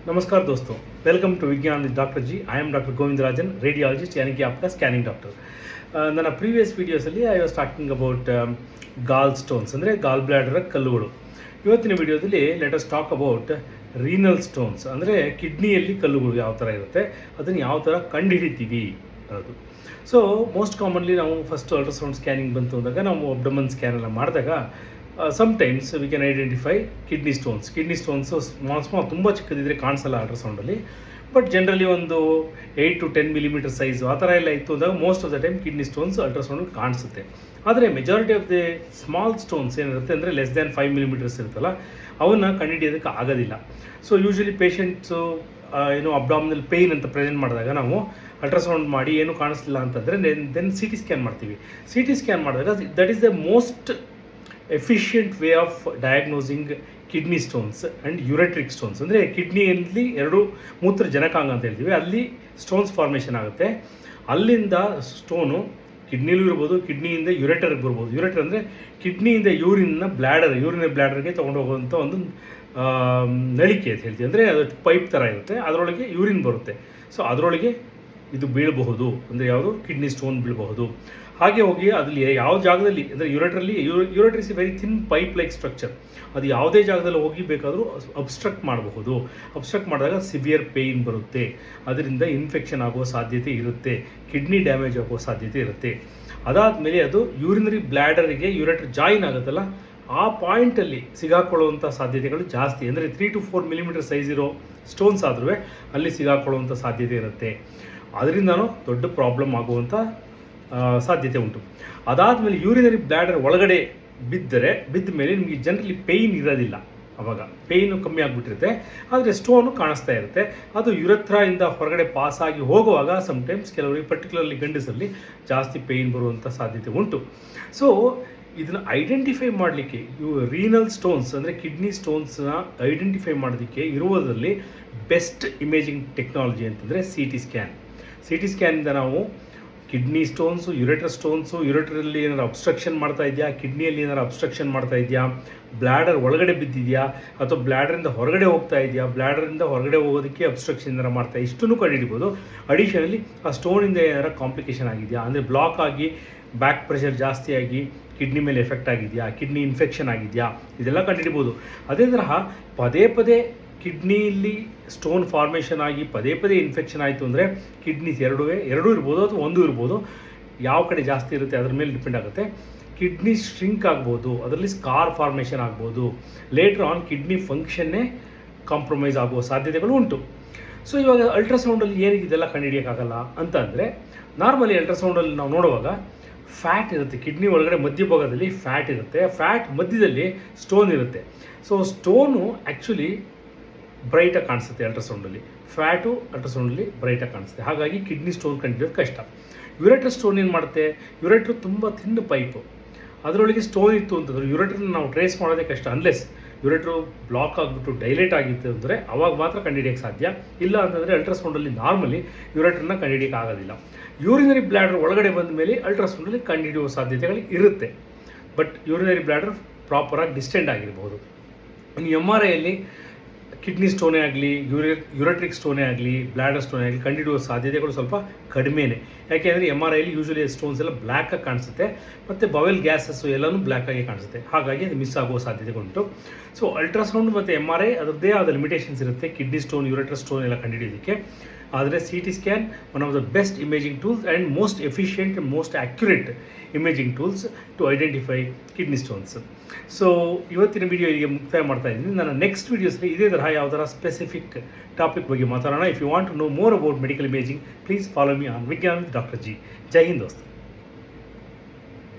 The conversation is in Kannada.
नमस्कार दोस्तों, welcome to Vigyan with doctor G. I am doctor Govindarajan, radiologist यानी कि आपका स्कैनिंग डॉक्टर. ನನ್ನ ಪ್ರೀವಿಯಸ್ ವೀಡಿಯೋಸಲ್ಲಿ I was talking about gall stones ಅಂದರೆ ಗಾಲ್ ಬ್ಲಾಡರ್ ಕಲ್ಲುಗಳು. ಇವತ್ತಿನ ವಿಡಿಯೋದಲ್ಲಿ let us talk about renal stones ಅಂದರೆ ಕಿಡ್ನಿಯಲ್ಲಿ ಕಲ್ಲುಗಳು ಯಾವ ಥರ ಇರುತ್ತೆ, ಅದನ್ನು ಯಾವ ಥರ ಕಂಡುಹಿಡಿತೀವಿ ಅನ್ನೋದು. ಸೊ ಮೋಸ್ಟ್ ಕಾಮನ್ಲಿ ನಾವು ಫಸ್ಟ್ ಅಲ್ಟ್ರಾಸೌಂಡ್ ಸ್ಕ್ಯಾನಿಂಗ್ ಬಂತು ಅಂದಾಗ ನಾವು ಅಬ್ಡಮನ್ ಸ್ಕ್ಯಾನ್ ಎಲ್ಲ ಮಾಡಿದಾಗ sometimes we can identify kidney stones small ತುಂಬ ಚಿಕ್ಕದಿದ್ರೆ ಕಾಣಿಸಲ್ಲ ಅಲ್ಟ್ರಾಸೌಂಡಲ್ಲಿ. ಬಟ್ ಜನರಲಿ ಒಂದು 8 to 10 millimeter ಸೈಜು ಆ ಥರ ಎಲ್ಲ ಇತ್ತು ಅಂದಾಗ most of the time kidney stones ಅಲ್ಟ್ರಾಸೌಂಡಲ್ಲಿ ಕಾಣಿಸುತ್ತೆ. ಆದರೆ majority of the small stones ಏನಿರುತ್ತೆ ಅಂದರೆ ಲೆಸ್ ದ್ಯಾನ್ 5 millimeters ಇರುತ್ತಲ್ಲ, ಅವನ್ನ ಕಂಡುಹಿಡಿಯೋದಕ್ಕೆ ಆಗೋದಿಲ್ಲ. So usually patients abdominal pain ಅಂತ ಪ್ರೆಸೆಂಟ್ ಮಾಡಿದಾಗ ನಾವು ಅಲ್ಟ್ರಾಸೌಂಡ್ ಮಾಡಿ ಏನು ಕಾಣಿಸ್ಲಿಲ್ಲ ಅಂತಂದರೆ ದೆನ್ ಸಿ ಟಿ ಸ್ಕ್ಯಾನ್ ಮಾಡ್ತೀವಿ. ಸಿ ಟಿ ಸ್ಕ್ಯಾನ್ ಮಾಡಿದಾಗ that is the most efficient way of diagnosing kidney stones and ureteric stones. ಅಂದರೆ ಕಿಡ್ನಿಯಲ್ಲಿ ಎರಡು ಮೂತ್ರ ಜನಕಾಂಗ ಅಂತ ಹೇಳ್ತೀವಿ, ಅಲ್ಲಿ ಸ್ಟೋನ್ಸ್ ಫಾರ್ಮೇಷನ್ ಆಗುತ್ತೆ. ಅಲ್ಲಿಂದ ಸ್ಟೋನು ಕಿಡ್ನಿಲೂ ಇರ್ಬೋದು, ಕಿಡ್ನಿಯಿಂದ ಯುರೆಟರ್ಗೆ ಬರ್ಬೋದು. ಯುರೆಟರ್ ಅಂದರೆ ಕಿಡ್ನಿಯಿಂದ ಯೂರಿನ್ ಬ್ಲ್ಯಾಡರ್ಗೆ ತೊಗೊಂಡು ಹೋಗುವಂಥ ಒಂದು ನಳಿಕೆ ಅಂತ ಹೇಳ್ತೀವಿ. ಅಂದರೆ ಅದು ಪೈಪ್ ಥರ ಇರುತ್ತೆ, ಅದರೊಳಗೆ ಯೂರಿನ್ ಬರುತ್ತೆ. ಸೊ ಅದರೊಳಗೆ ಇದು ಬೀಳಬಹುದು, ಅಂದರೆ ಯಾವುದು ಕಿಡ್ನಿ ಸ್ಟೋನ್ ಬೀಳಬಹುದು. ಹಾಗೆ ಹೋಗಿ ಅದಲ್ಲಿ ಯಾವ ಜಾಗದಲ್ಲಿ ಅಂದರೆ ureter is a very thin pipe like structure. ಅದು ಯಾವುದೇ ಜಾಗದಲ್ಲಿ ಹೋಗಿ ಬೇಕಾದರೂ ಅಬ್ಸ್ಟ್ರಕ್ಟ್ ಮಾಡಬಹುದು. ಅಬ್ಸ್ಟ್ರಕ್ಟ್ ಮಾಡಿದಾಗ ಸಿವಿಯರ್ ಪೇಯ್ನ್ ಬರುತ್ತೆ, ಅದರಿಂದ ಇನ್ಫೆಕ್ಷನ್ ಆಗುವ ಸಾಧ್ಯತೆ ಇರುತ್ತೆ, ಕಿಡ್ನಿ ಡ್ಯಾಮೇಜ್ ಆಗುವ ಸಾಧ್ಯತೆ ಇರುತ್ತೆ. ಅದಾದಮೇಲೆ ಅದು ಯೂರಿನರಿ ಬ್ಲ್ಯಾಡರಿಗೆ ಯುರೆಟರ್ ಜಾಯಿನ್ ಆಗುತ್ತಲ್ಲ, ಆ ಪಾಯಿಂಟಲ್ಲಿ ಸಿಗಾಕೊಳ್ಳುವಂಥ ಸಾಧ್ಯತೆಗಳು ಜಾಸ್ತಿ. ಅಂದರೆ 3 to 4 millimeter ಸೈಜ್ ಇರೋ ಸ್ಟೋನ್ಸ್ ಆದರೂ ಅಲ್ಲಿ ಸಿಗಾಕೊಳ್ಳುವಂಥ ಸಾಧ್ಯತೆ ಇರುತ್ತೆ. ಅದರಿಂದನೂ ದೊಡ್ಡ ಪ್ರಾಬ್ಲಮ್ ಆಗುವಂಥ ಸಾಧ್ಯತೆ ಉಂಟು. ಅದಾದಮೇಲೆ ಯೂರಿನರಿ ಬ್ಲ್ಯಾಡರ್ ಒಳಗಡೆ ಬಿದ್ದ ಮೇಲೆ ನಿಮಗೆ ಜನರಲಿ ಪೇಯ್ನ್ ಇರೋದಿಲ್ಲ, ಆವಾಗ ಪೇಯ್ನು ಕಮ್ಮಿ ಆಗಿಬಿಟ್ಟಿರುತ್ತೆ, ಆದರೆ ಸ್ಟೋನು ಕಾಣಿಸ್ತಾ ಇರುತ್ತೆ. ಅದು ಯುರೆಥ್ರಾಯಿಂದ ಹೊರಗಡೆ ಪಾಸಾಗಿ ಹೋಗುವಾಗ ಸಮ್ಟೈಮ್ಸ್ ಕೆಲವರಿಗೆ ಪರ್ಟಿಕ್ಯುಲರ್ಲಿ ಗಂಡಸಲ್ಲಿ ಜಾಸ್ತಿ ಪೇಯ್ನ್ ಬರುವಂಥ ಸಾಧ್ಯತೆ ಉಂಟು. ಸೊ ಇದನ್ನು ಐಡೆಂಟಿಫೈ ಮಾಡಲಿಕ್ಕೆ ರೀನಲ್ ಸ್ಟೋನ್ಸ್ ಅಂದರೆ ಕಿಡ್ನಿ ಸ್ಟೋನ್ಸ್ನ ಐಡೆಂಟಿಫೈ ಮಾಡೋದಕ್ಕೆ ಇರುವುದರಲ್ಲಿ ಬೆಸ್ಟ್ ಇಮೇಜಿಂಗ್ ಟೆಕ್ನಾಲಜಿ ಅಂತಂದರೆ C T scan. C T ಸ್ಕ್ಯಾನಿಂದ ನಾವು ಕಿಡ್ನಿ ಸ್ಟೋನ್ಸು, ಯುರೆಟರಲ್ಲಿ ಏನಾರು ಅಬ್ಸ್ಟ್ರಕ್ಷನ್ ಮಾಡ್ತಾ ಇದೆಯಾ, ಕಿಡ್ನಿಯಲ್ಲಿ ಏನಾರು ಅಬ್ಸ್ಟ್ರಕ್ಷನ್ ಮಾಡ್ತಾ ಇದೆಯಾ, ಬ್ಲ್ಯಾಡರ್ ಒಳಗಡೆ ಬಿದ್ದಿದೆಯಾ ಅಥವಾ ಬ್ಲ್ಯಾಡರಿಂದ ಹೊರಗಡೆ ಹೋಗ್ತಾ ಇದೆಯಾ, ಬ್ಲ್ಯಾಡರಿಂದ ಹೊರಗಡೆ ಹೋಗೋದಕ್ಕೆ ಅಬ್ಸ್ಟ್ರಕ್ಷನ್ ಏನಾರು ಮಾಡ್ತಾ ಇಷ್ಟನ್ನು ಕಂಡುಹಿಡಿಬೋದು. ಅಡಿಷನಲಿ ಆ ಸ್ಟೋನಿಂದ ಏನಾರು ಕಾಂಪ್ಲಿಕೇಶನ್ ಆಗಿದೆಯಾ, ಅಂದರೆ ಬ್ಲಾಕ್ ಆಗಿ ಬ್ಯಾಕ್ ಪ್ರೆಷರ್ ಜಾಸ್ತಿ ಆಗಿ ಕಿಡ್ನಿ ಮೇಲೆ ಎಫೆಕ್ಟ್ ಆಗಿದೆಯಾ, ಕಿಡ್ನಿ ಇನ್ಫೆಕ್ಷನ್ ಆಗಿದೆಯಾ, ಇದೆಲ್ಲ ಕಂಡುಹಿಡಿಬೋದು. ಅದೇ ತರಹ ಪದೇ ಕಿಡ್ನಿಯಲ್ಲಿ ಸ್ಟೋನ್ ಫಾರ್ಮೇಷನ್ ಆಗಿ ಪದೇ ಇನ್ಫೆಕ್ಷನ್ ಆಯಿತು ಅಂದರೆ ಕಿಡ್ನೀಸ್ ಎರಡೂ ಇರ್ಬೋದು ಅಥವಾ ಒಂದು ಇರ್ಬೋದು, ಯಾವ ಕಡೆ ಜಾಸ್ತಿ ಇರುತ್ತೆ ಅದರ ಮೇಲೆ ಡಿಪೆಂಡ್ ಆಗುತ್ತೆ. ಕಿಡ್ನಿ ಶ್ರಿಂಕ್ ಆಗ್ಬೋದು, ಅದರಲ್ಲಿ ಸ್ಕಾರ್ ಫಾರ್ಮೇಷನ್ ಆಗ್ಬೋದು, ಲೇಟರ್ ಆನ್ ಕಿಡ್ನಿ ಫಂಕ್ಷನ್ನೇ ಕಾಂಪ್ರಮೈಸ್ ಆಗುವ ಸಾಧ್ಯತೆಗಳು ಉಂಟು. ಸೊ ಇವಾಗ ಅಲ್ಟ್ರಾಸೌಂಡಲ್ಲಿ ಏನಿಗೆ ಇದೆಲ್ಲ ಕಂಡುಹಿಡಿಯೋಕ್ಕಾಗಲ್ಲ ಅಂತ ಅಂದರೆ, ನಾರ್ಮಲಿ ಅಲ್ಟ್ರಾಸೌಂಡಲ್ಲಿ ನಾವು ನೋಡುವಾಗ ಫ್ಯಾಟ್ ಇರುತ್ತೆ, ಕಿಡ್ನಿ ಒಳಗಡೆ ಮಧ್ಯಭಾಗದಲ್ಲಿ ಫ್ಯಾಟ್ ಇರುತ್ತೆ, ಫ್ಯಾಟ್ ಮಧ್ಯದಲ್ಲಿ ಸ್ಟೋನ್ ಇರುತ್ತೆ. ಸೊ ಸ್ಟೋನು ಆ್ಯಕ್ಚುಲಿ ಬ್ರೈಟಾಗಿ ಕಾಣಿಸುತ್ತೆ ಅಲ್ಟ್ರಾಸೌಂಡಲ್ಲಿ, ಫ್ಯಾಟು ಅಲ್ಟ್ರಾಸೌಂಡಲ್ಲಿ ಬ್ರೈಟಾಗಿ ಕಾಣಿಸುತ್ತೆ. ಹಾಗಾಗಿ ಕಿಡ್ನಿ ಸ್ಟೋನ್ ಕಂಡುಹಿಡಿಯೋದು ಕಷ್ಟ. ಯುರೆಟರ್ ಸ್ಟೋನ್ ಏನು ಮಾಡುತ್ತೆ, ಯುರೆಟರ್ ತುಂಬ ಥಿನ್ ಪೈಪು, ಅದರೊಳಗೆ ಸ್ಟೋನ್ ಇತ್ತು ಅಂತಂದ್ರೆ ಯುರೆಟರ್ನ ನಾವು ಟ್ರೇಸ್ ಮಾಡೋದೇ ಕಷ್ಟ. ಅನ್ಲೆಸ್ ಯುರೆಟ್ರು ಬ್ಲಾಕ್ ಆಗಿಬಿಟ್ಟು ಡೈಲೇಟ್ ಆಗಿತ್ತು ಅಂದರೆ ಅವಾಗ ಮಾತ್ರ ಕಂಡುಹಿಡಿಯೋಕ್ಕೆ ಸಾಧ್ಯ. ಇಲ್ಲ ಅಂತಂದರೆ ಅಲ್ಟ್ರಾಸೌಂಡಲ್ಲಿ ನಾರ್ಮಲಿ ಯುರೆಟ್ರನ್ನ ಕಂಡುಹಿಡಿಯೋಕ್ಕೆ ಆಗೋದಿಲ್ಲ. ಯೂರಿನರಿ ಬ್ಲ್ಯಾಡರ್ ಒಳಗಡೆ ಬಂದ ಮೇಲೆ ಅಲ್ಟ್ರಾಸೌಂಡಲ್ಲಿ ಕಂಡುಹಿಡಿಯುವ ಸಾಧ್ಯತೆಗಳು ಇರುತ್ತೆ. ಬಟ್ ಯೂರಿನರಿ ಬ್ಲ್ಯಾಡರ್ ಪ್ರಾಪರಾಗಿ ಡಿಸ್ಟೆಂಡ್ ಆಗಿರ್ಬೋದು. ಇನ್ನು MRIಯಲ್ಲಿ ಕಿಡ್ನಿ ಸ್ಟೋನೇ ಆಗಲಿ, ಯುರೆಟ್ರಿಕ್ ಸ್ಟೋನೇ ಆಗಲಿ, ಬ್ಲ್ಯಾಡರ್ ಸ್ಟೋನೇ ಆಗಲಿ ಕಂಡುಹಿಡಿಯುವ ಸಾಧ್ಯತೆಗಳು ಸ್ವಲ್ಪ ಕಡಿಮೆನೇ. ಯಾಕೆಂದರೆ MRIಯಲ್ಲಿ ಯೂಶ್ವಲಿ ಸ್ಟೋನ್ಸ್ ಎಲ್ಲ ಬ್ಲ್ಯಾಕಾಗಿ ಕಾಣಿಸುತ್ತೆ, ಮತ್ತು ಬವೆಲ್ ಗ್ಯಾಸಸ್ಸು ಎಲ್ಲನೂ ಬ್ಲ್ಯಾಕಾಗಿ ಕಾಣಿಸುತ್ತೆ. ಹಾಗಾಗಿ ಅದು ಮಿಸ್ ಆಗುವ ಸಾಧ್ಯತೆಗಳುಂಟು. ಸೊ ಅಲ್ಟ್ರಾಸೌಂಡ್ ಮತ್ತು MRI ಅದರದ್ದೇ ಆದ ಲಿಮಿಟೇಷನ್ಸ್ ಇರುತ್ತೆ ಕಿಡ್ನಿ ಸ್ಟೋನ್, ಯುರೆಟರ್ ಸ್ಟೋನ್ ಎಲ್ಲ ಕಂಡುಹಿಡಿಯೋದಕ್ಕೆ. ಆದರೆ C T scan one of the best imaging tools and most efficient and most accurate imaging tools to identify kidney stones. So ಇವತ್ತಿನ ವಿಡಿಯೋ ಈಗ ಮುಕ್ತಾಯ ಮಾಡ್ತಾ ಇದ್ದೀನಿ. ನನ್ನ ನೆಕ್ಸ್ಟ್ ವೀಡಿಯೋಸ್ಲಿ ಇದೇ ತರಹ ಯಾವ ಥರ ಸ್ಪೆಸಿಫಿಕ್ ಟಾಪಿಕ್ ಬಗ್ಗೆ ಮಾತಾಡೋಣ. If you want to know more about medical imaging, please follow me on Vigyan with doctor G. ಜೈ ಹಿಂದ್ ದೋಸ್ತ.